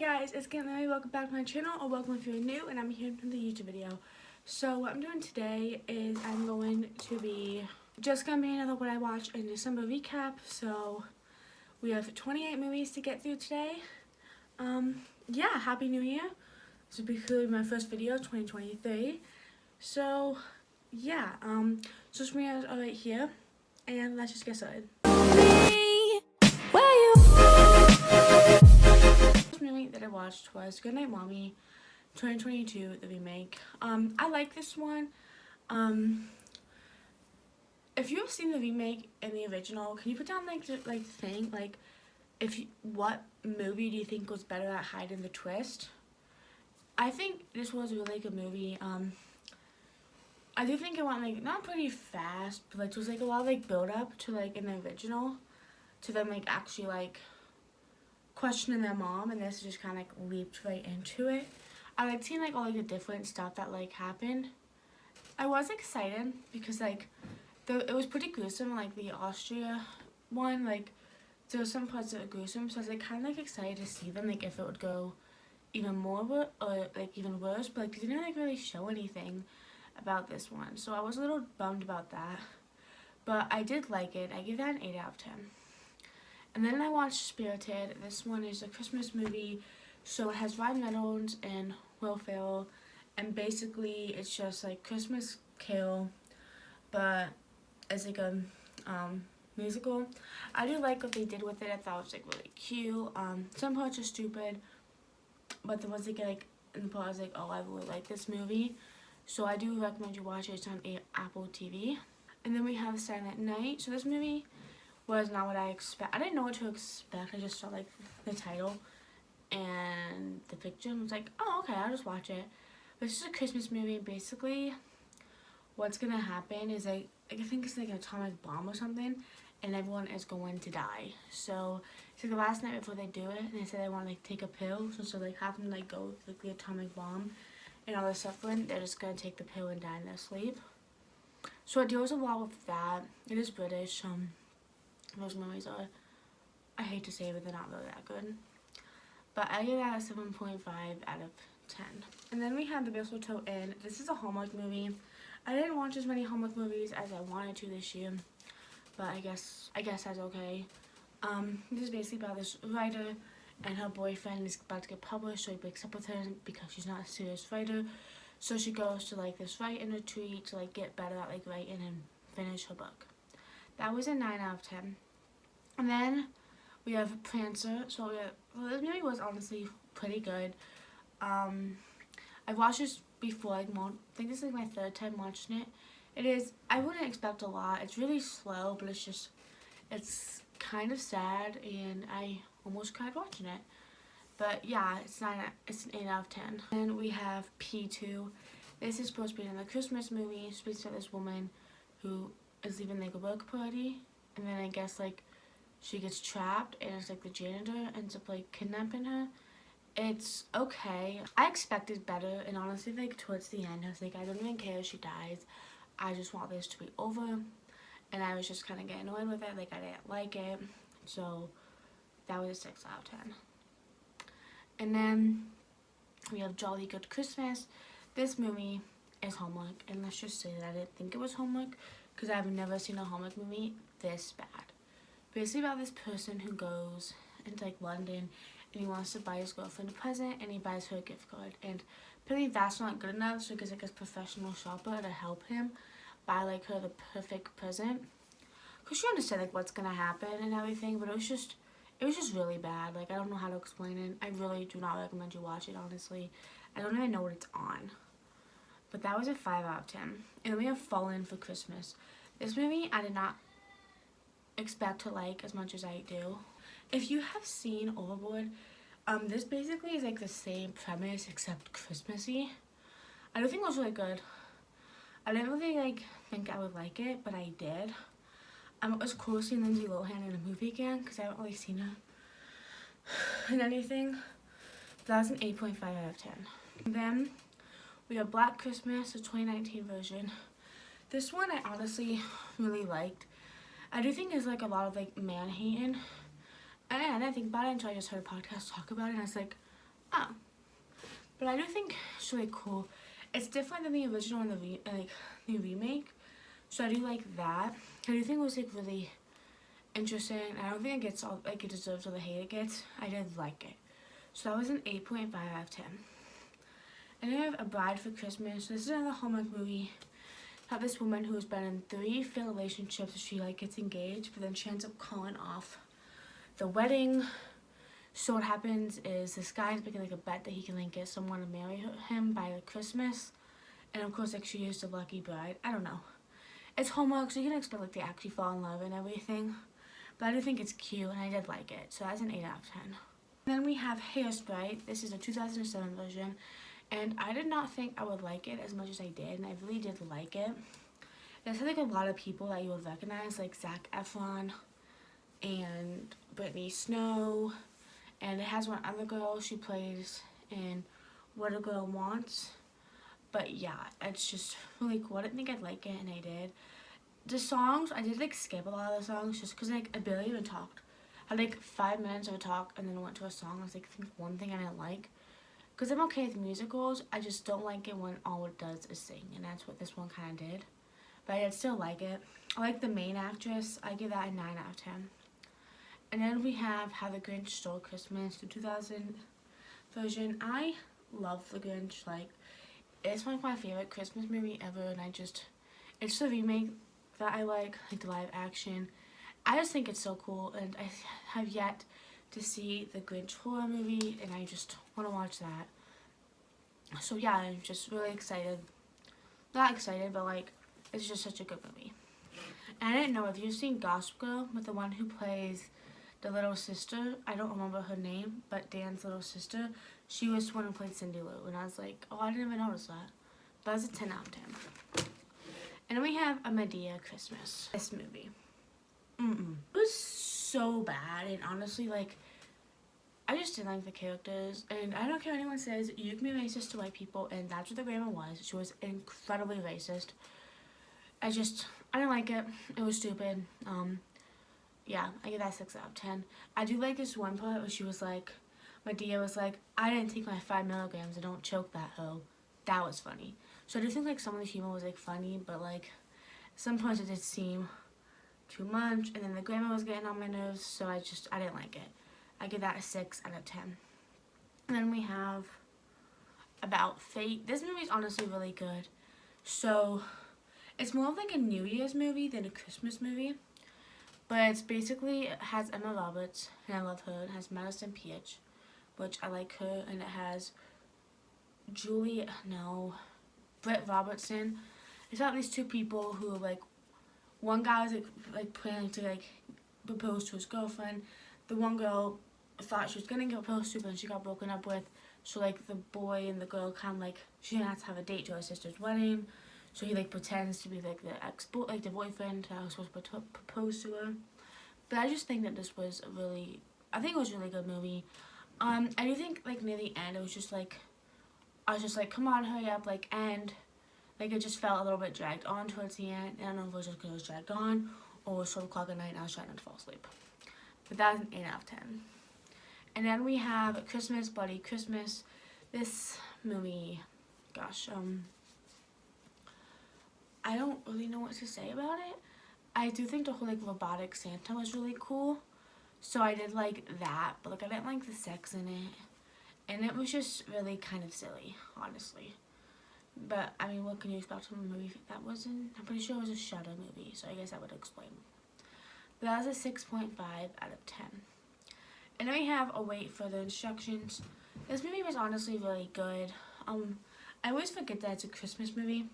guys, it's Kaitlynxmarrie. Welcome back to my channel, or welcome if you're new and I'm here from the YouTube video. So what I'm doing today is I'm going to be another what I watched in December recap. So we have 28 movies to get through today. Yeah, Happy New Year. This will be clearly my first video, 2023. So yeah, social medias are right here, and let's just get started. Movie that I watched was Goodnight Mommy 2022, the remake. I like this one. If you've seen the remake and the original, can you put down what movie do you think was better at hiding the twist? I think this was a really good movie. I do think it went not pretty fast, but there was a lot of build up to in the original, to them actually questioning their mom, and this just kind of leaped right into it. I liked seeing all the different stuff that happened. I was excited because it was pretty gruesome, the Austria one, there were some parts that were gruesome, so I was kind of excited to see them if it would go even more or even worse, but they didn't really show anything about this one, so I was a little bummed about that. But I did like it. I give that an 8 out of 10. And then I watched Spirited. This one is a Christmas movie, so it has Ryan Reynolds and Will Ferrell, and basically it's just Christmas Carol, but as a musical. I do like what they did with it. I thought it was really cute. Some parts are stupid, but the ones that get in the part I was oh, I really like this movie, so I do recommend you watch it. It's on Apple TV. And then we have Silent Night. So this movie was not what I expect. I didn't know what to expect. I just saw the title and the picture and was oh, okay, I'll just watch it. But it's just a Christmas movie. Basically, what's gonna happen is I think it's an atomic bomb or something, and everyone is going to die. So it's the last night before they do it, and they say they want to take a pill. So have them go with the atomic bomb and all the suffering. They're just gonna take the pill and die in their sleep. So it deals a lot with that. It is British. Those movies are, I hate to say it, but they're not really that good. But I give that a 7.5 out of 10. And then we have The Mistletoe Inn. This is a Hallmark movie. I didn't watch as many Hallmark movies as I wanted to this year, but I guess that's okay. This is basically about this writer and her boyfriend is about to get published, so he breaks up with her because she's not a serious writer. So she goes to this writing retreat to get better at writing and finish her book. That was a 9 out of 10. And then we have Prancer. So this movie was honestly pretty good. I've watched this before. I think this is my third time watching it. It is. I wouldn't expect a lot. It's really slow, but it's kind of sad, and I almost cried watching it. But yeah, it's an 8 out of 10. And we have P2. This is supposed to be another Christmas movie. It's based on this woman who is leaving a work party, and then I guess she gets trapped, and it's the janitor ends up kidnapping her. It's okay. I expected better, and honestly towards the end I was I don't even care if she dies. I just want this to be over, and I was just kind of getting annoyed with it. I didn't like it, so that was a 6 out of 10. And then we have Jolly Good Christmas. This movie is Hallmark, and let's just say that I didn't think it was Hallmark because I've never seen a Hallmark movie this bad. Basically about this person who goes into London, and he wants to buy his girlfriend a present, and he buys her a gift card, and apparently that's not good enough, so he gets a professional shopper to help him buy her the perfect present, because she understood what's gonna happen and everything, but it was just really bad. I don't know how to explain it. I really do not recommend you watch it, honestly. I don't even know what it's on. But that was a 5 out of 10. And then we have Fallen for Christmas. This movie I did not expect to as much as I do. If you have seen Overboard, this basically is the same premise except Christmassy. I do think it was really good. I didn't really think I would like it, but I did. It was cool seeing Lindsay Lohan in a movie again because I haven't really seen her in anything. That was an 8.5 out of 10. And then we have Black Christmas, the 2019 version. This one I honestly really liked. I do think there's a lot of man hating, and I didn't think about it until I just heard a podcast talk about it, and I was Oh. But I do think it's really cool. It's different than the original and the remake. So I do like that. I do think it was like really interesting. I don't think it gets all like it deserves all the hate it gets. I did like it. So that was an 8.5 out of 10. And then I have A Bride for Christmas. This is another Hallmark movie. About this woman who has been in 3 failed relationships. She like gets engaged, but then she ends up calling off the wedding. So what happens is this guy's making like a bet that he can like get someone to marry him by like Christmas. And of course like she is the lucky bride. I don't know. It's Hallmark, so you can expect like they actually fall in love and everything. But I do think it's cute and I did like it. So that's an 8 out of 10. Then we have Hairspray. This is a 2007 version. And I did not think I would like it as much as I did. And I really did like it. There's like a lot of people that you would recognize, like Zac Efron and Brittany Snow. And it has one other girl she plays in What a Girl Wants. But yeah, it's just really cool. I didn't think I'd like it, and I did. The songs, I did like skip a lot of the songs just because like I barely even talked. I had like 5 minutes of a talk and then went to a song. I was like, I think one thing I didn't like. Because I'm okay with musicals, I just don't like it when all it does is sing. And that's what this one kind of did. But I did still like it. I like the main actress. I give that a 9 out of 10. And then we have How the Grinch Stole Christmas, the 2000 version. I love The Grinch. Like, it's one of my favorite Christmas movie ever, and it's the remake that I like the live action. I just think it's so cool, and I have yet to see the Grinch horror movie, and I just want to watch that. So yeah, I'm just really excited. Not excited, but like, it's just such a good movie. And I didn't know if you've seen Gossip Girl with the one who plays the little sister. I don't remember her name, but Dan's little sister. She was the one who played Cindy Lou, and I was like, oh, I didn't even notice that. But it's a 10 out of 10. And then we have A Medea Christmas. This movie. It was so bad, and honestly, like, I just didn't like the characters, and I don't care what anyone says, you can be racist to white people, and that's what the grandma was. She was incredibly racist. I didn't like it. It was stupid. Yeah, I give that 6 out of 10. I do like this one part where she was like, Medea was like, I didn't take my 5 milligrams, and don't choke that hoe. That was funny. So I do think like some of the humor was like funny, but like some parts it did seem too much, and then the grandma was getting on my nerves, so I didn't like it. I give that a 6 out of 10. And then we have About Fate. This movie is honestly really good. So it's more of like a New Year's movie than a Christmas movie. But it's basically, it has Emma Roberts, and I love her. It has Madison Peach, which I like her, and it has Britt Robertson. It's about these 2 people who like, one guy was like planning to like propose to his girlfriend. The one girl thought she was gonna get proposed to, but then she got broken up with. So like the boy and the girl kind of like, she didn't have to have a date to her sister's wedding. So he like pretends to be like the boyfriend that was supposed to propose to her. But I just think that this was a really good movie. I do think like near the end it was just like, I was just like, come on, hurry up, like end. Like it just felt a little bit dragged on towards the end. I don't know if it was just because it was dragged on or it was 12 o'clock at night and I was trying not to fall asleep. But that was an 8 out of 10. And then we have Christmas, Bloody Christmas. This movie, gosh, I don't really know what to say about it. I do think the whole like robotic Santa was really cool. So I did like that, but like I didn't like the sex in it. And it was just really kind of silly, honestly. But I mean, what can you expect from a movie that wasn't? I'm pretty sure it was a Shudder movie, so I guess that would explain. But that was a 6.5 out of 10. And then we have Await Further Instructions. This movie was honestly really good. I always forget that it's a Christmas movie,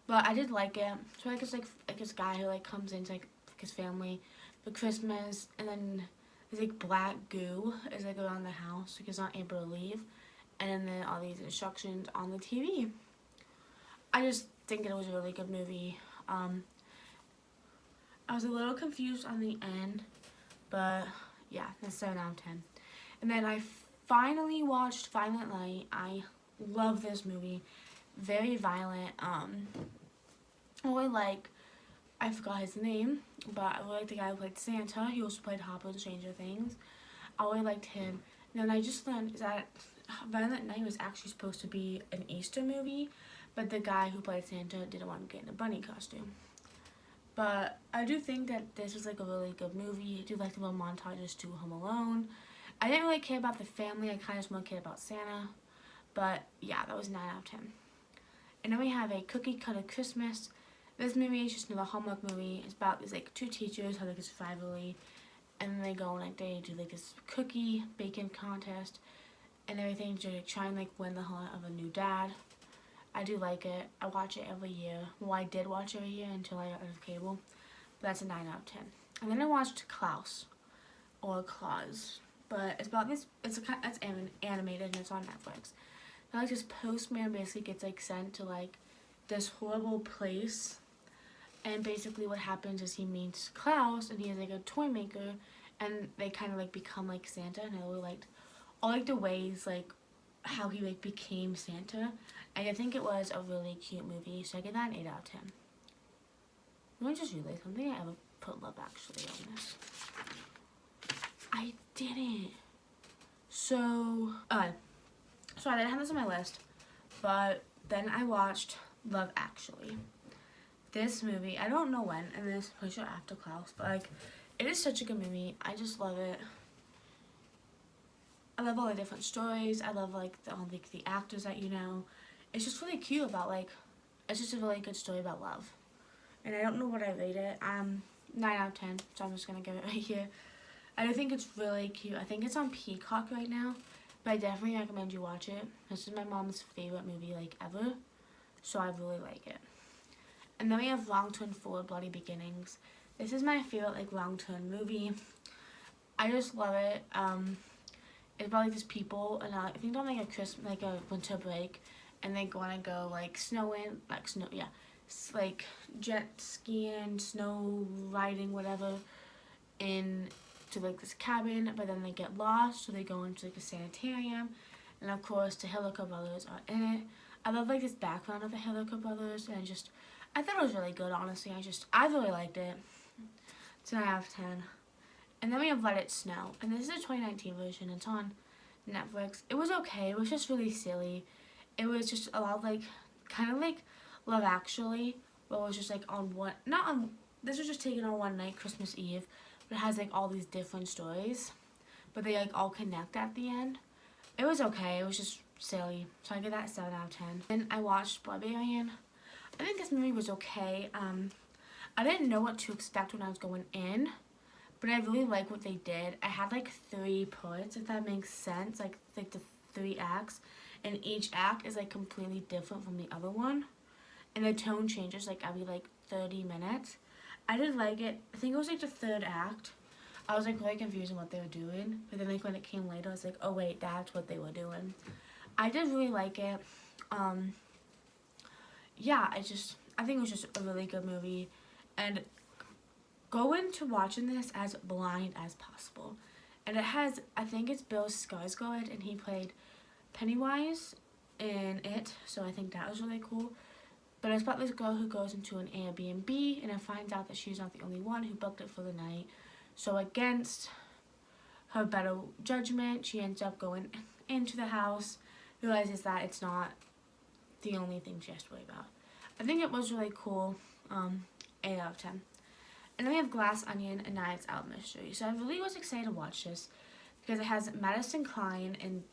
but I did like it. So like it's like this guy who like comes into like his family for Christmas, and then there's like black goo is like around the house, like he's not able to leave, and then all these instructions on the TV. I just think it was a really good movie. I was a little confused on the end, but yeah, that's 7 out of 10. And then I finally watched Violent Night. I love this movie. Very violent. I forgot his name, but I really like the guy who played Santa. He also played Hopper in Stranger Things. I really liked him. And then I just learned is that Violent Night was actually supposed to be an Easter movie, but the guy who played Santa didn't want to get in a bunny costume. But I do think that this was like a really good movie. I do like the little montages to Home Alone. I didn't really care about the family. I kind of just more cared about Santa. But yeah, that was 9 out of 10. And then we have A Cookie Cutter Christmas. This movie is just another Hallmark movie. It's about these like two teachers have like this rivalry, and then they go and like they do like this cookie baking contest and everything to try and like win the heart of a new dad. I do like it. I watch it every year. Well, I did watch it every year until I got rid of cable. But that's a 9 out of 10. And then I watched Klaus, or Claus. But it's about this, it's animated and it's on Netflix. And like this postman basically gets like sent to like this horrible place. And basically what happens is he meets Klaus and he is like a toy maker. And they kind of like become like Santa. And I really liked all like the ways like how he like became Santa. And I think it was a really cute movie, so I give that an 8 out of 10. Let me just realize something I ever put Love Actually on this. I didn't. So I didn't have this on my list, but then I watched Love Actually. This movie, I don't know when, and this pretty sure after Klaus, but like it is such a good movie. I just love it. I love all the different stories. I love like the actors that you know. It's just really cute about like, it's just a really good story about love. And I don't know what I rate it. 9 out of 10, so I'm just gonna give it right here. I do think it's really cute. I think it's on Peacock right now, but I definitely recommend you watch it. This is my mom's favorite movie like ever, so I really like it. And then we have Wrong Turn 4: Bloody Beginnings. This is my favorite like wrong turn movie. I just love it. It's about like these people, and I think on like a winter break, and they want to go like like jet skiing, snow riding, whatever, in to like this cabin. But then they get lost, so they go into like a sanitarium, and of course the Hilliker brothers are in it. I love like this background of the Hilliker brothers, and I thought it was really good. Honestly, I really liked it. It's a 9 out of 10. And then we have Let It Snow, and this is a 2019 version. It's on Netflix. It was okay. It was just really silly. It was just a lot of like, kind of like Love Actually, but it was just like this was just taken on one night, Christmas Eve, but it has like all these different stories, but they like all connect at the end. It was okay. It was just silly, so I give that 7 out of 10. Then I watched Barbarian. I think this movie was okay. I didn't know what to expect when I was going in, but I really like what they did. I had like 3 parts, if that makes sense, like the 3 acts, and each act is like completely different from the other one, and the tone changes like every like 30 minutes. I did like it. I think it was like the 3rd act. I was like really confused on what they were doing, but then like when it came later, I was like, oh wait, that's what they were doing. I did really like it. Yeah, I think it was just a really good movie, and go into watching this as blind as possible. And it has, I think it's Bill Skarsgård, and he played Pennywise in it, so I think that was really cool. But it's about this girl who goes into an Airbnb, and it finds out that she's not the only one who booked it for the night. So against her better judgment, she ends up going into the house, realizes that it's not the only thing she has to worry about. I think it was really cool. 8 out of 10. And then we have Glass Onion, A Knives Out Mystery. So I really was excited to watch this because it has Madison Klein and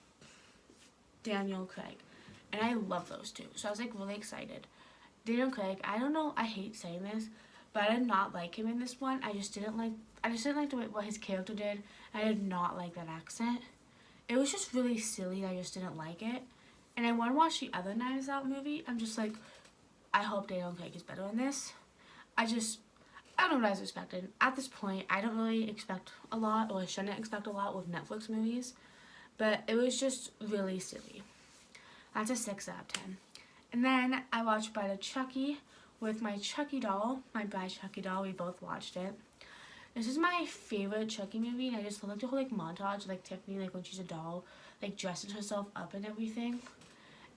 Daniel Craig. And I love those two. So I was like really excited. Daniel Craig, I don't know, I hate saying this, but I did not like him in this one. I just didn't like the way what his character did. I did not like that accent. It was just really silly. I just didn't like it. And I want to watch the other Knives Out movie. I'm just like, I hope Daniel Craig is better in this. I don't know what I was expecting. At this point, I don't really expect a lot, or I shouldn't expect a lot with Netflix movies. But it was just really silly. That's a 6 out of 10. And then I watched Bride of Chucky with my Chucky doll. My Bride Chucky doll, we both watched it. This is my favorite Chucky movie, and I just love like the whole like montage, like Tiffany, like when she's a doll, like dresses herself up and everything.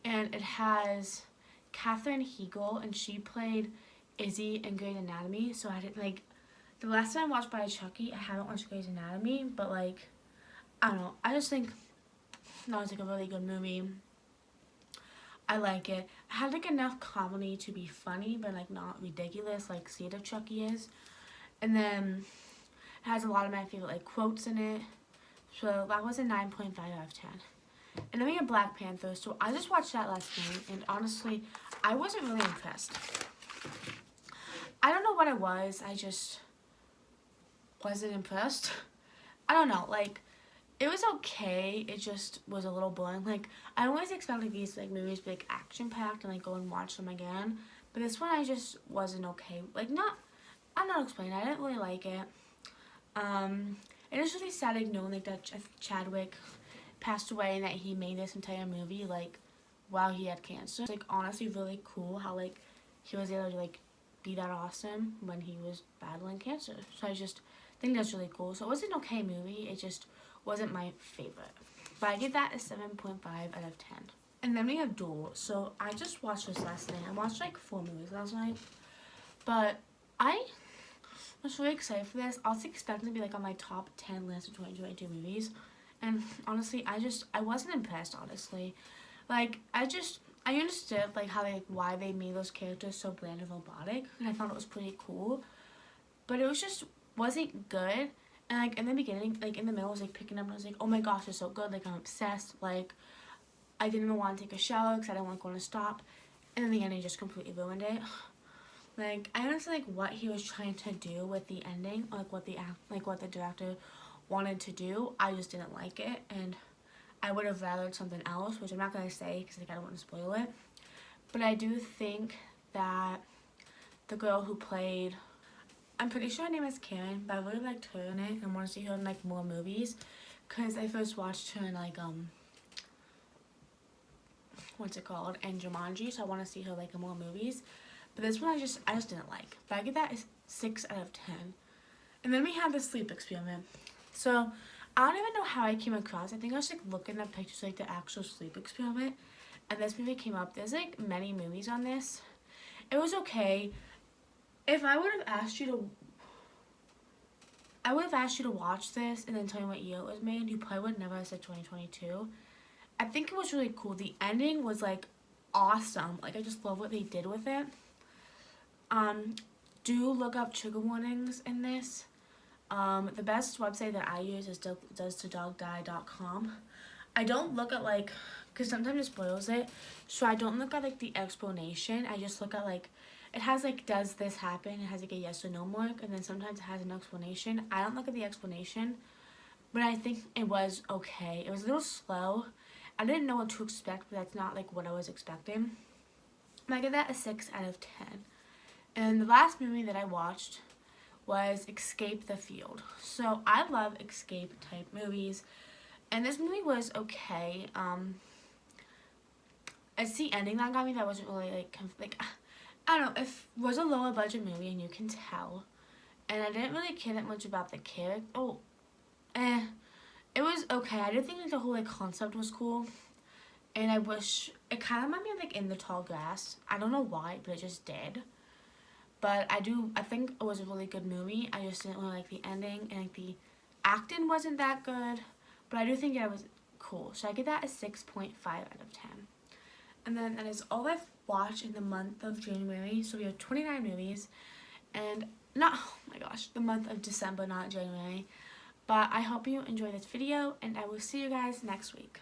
And it has Katherine Heigl, and she played Izzy in Grey's Anatomy. So I didn't like, the last time I watched Bride of Chucky, I haven't watched Grey's Anatomy, but like, I don't know, I just think that was like a really good movie. I like it. It had like enough comedy to be funny, but like not ridiculous like State of Chucky is. And then it has a lot of my favorite like quotes in it. So that was a 9.5 out of 10. And then we have Black Panther. So I just watched that last night, and honestly, I wasn't really impressed. I don't know what it was. I just wasn't impressed. I don't know. Like, it was okay. It just was a little boring. Like, I always expect like these like movies to be like action packed and like go and watch them again. But this one I just wasn't okay. Like, I'm not explaining. I didn't really like it. It is really sad like knowing like that Chadwick passed away and that he made this entire movie like while he had cancer. It's like honestly really cool how like he was able to like be that awesome when he was battling cancer. So I just think that's really cool. So it was an okay movie. It just wasn't my favorite. But I give that a 7.5 out of 10. And then we have Duel. So I just watched this last night. I watched like 4 movies last night. But I was really excited for this. I was expecting to be like on my top 10 list of 2022 movies. And honestly, I wasn't impressed, honestly. Like, I understood, like, how they, why they made those characters so bland and robotic. And I found it was pretty cool. But it was just, wasn't good. And, like, in the beginning, like, in the middle, I was, like, picking up and I was like, oh my gosh, it's so good. Like, I'm obsessed. Like, I didn't even want to take a shower because I didn't want to go to stop. And in the end, he just completely ruined it. Like, I understand, like, what he was trying to do with the ending. Or, like, what the director wanted to do. I just didn't like it, and I would have rathered something else, which I'm not going to say because like, I don't want to spoil it. But I do think that the girl who played, I'm pretty sure her name is Karen, but I really liked her in it and want to see her in like more movies because I first watched her in like what's it called, in Jumanji, so I want to see her like in more movies. But this one I just didn't like. But I give that a 6 out of 10. And then we have the sleep experiment. So, I don't even know how I came across. I think I was like looking at pictures like the actual sleep experiment, and this movie came up. There's like many movies on this. It was okay. If I would have asked you to watch this and then tell me what year it was made, you probably would never have said 2022. I think it was really cool. The ending was like awesome. Like I just love what they did with it. Do look up trigger warnings in this. The best website that I use is does2dogdie.com. I don't look at like, because sometimes it spoils it, so I don't look at like the explanation. I just look at like, it has like, does this happen? It has like a yes or no mark, and then sometimes it has an explanation. I don't look at the explanation, but I think it was okay. It was a little slow. I didn't know what to expect, but that's not like what I was expecting. I give that a 6 out of 10. And the last movie that I watched was Escape the Field. So I love escape type movies, and this movie was okay. It's the ending that got me. That wasn't really like I don't know, it was a lower budget movie and you can tell, and I didn't really care that much about the character. It was okay. I didn't think like the whole like concept was cool, and I wish it kind of reminded me of like In the Tall Grass. I don't know why, but it just did. But I think it was a really good movie. I just didn't really like the ending, and like the acting wasn't that good. But I do think it was cool. So I give that a 6.5 out of 10. And then that is all I've watched in the month of January. So we have 29 movies. And oh my gosh, the month of December, not January. But I hope you enjoy this video, and I will see you guys next week.